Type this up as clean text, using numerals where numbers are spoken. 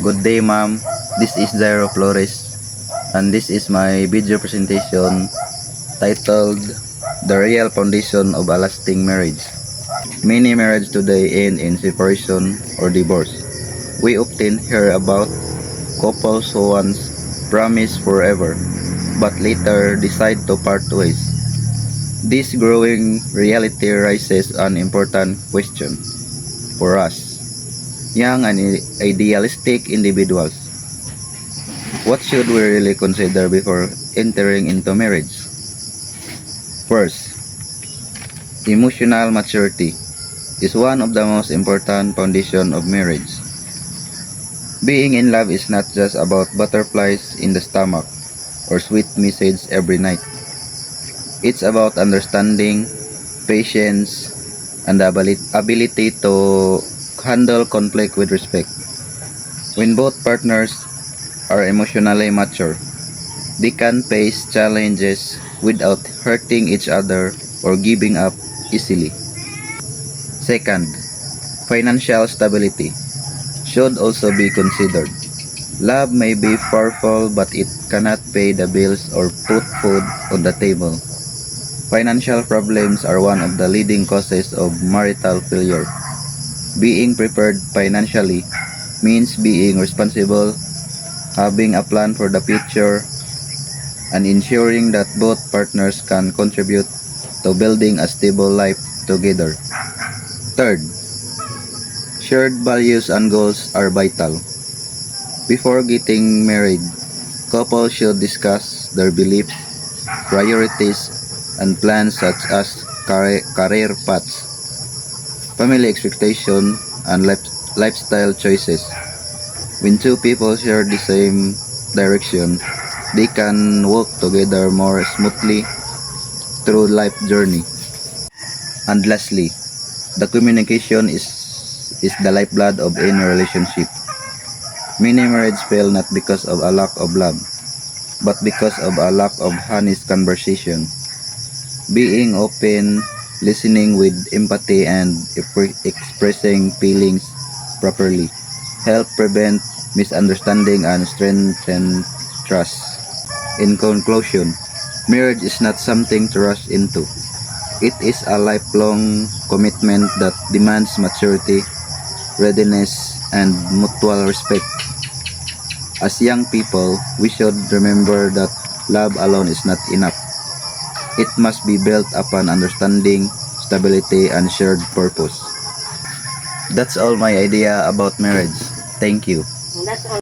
Good day, ma'am. This is Jairo Flores, and this is my video presentation titled The Real Foundation of a Lasting Marriage. Many marriages today end in separation or divorce. We often hear about couples who once promised forever, but later decide to part ways. This growing reality raises an important question for us, young and idealistic individuals. What should we really consider before entering into marriage? First, emotional maturity is one of the most important foundations of marriage. Being in love is not just about butterflies in the stomach or sweet messages every night. It's about understanding, patience, and the ability to handle conflict with respect. When both partners are emotionally mature, they can face challenges without hurting each other or giving up easily. Second, financial stability should also be considered. Love may be powerful, but it cannot pay the bills or put food on the table. Financial problems are one of the leading causes of marital failure. Being prepared financially means being responsible, having a plan for the future, and ensuring that both partners can contribute to building a stable life together. Third, shared values and goals are vital. Before getting married, couples should discuss their beliefs, priorities, and plans such as career paths, family expectation, and lifestyle choices. When two people share the same direction, they can work together more smoothly through life journey. And lastly, the communication is the lifeblood of any relationship. Many marriages fail not because of a lack of love, but because of a lack of honest conversation. Being open, listening with empathy, and expressing feelings properly help prevent misunderstanding and strengthen trust. In conclusion, marriage is not something to rush into. It is a lifelong commitment that demands maturity, readiness, and mutual respect. As young people, we should remember that love alone is not enough. It must be built upon understanding, stability, and shared purpose. That's all my idea about marriage. Thank you. That's all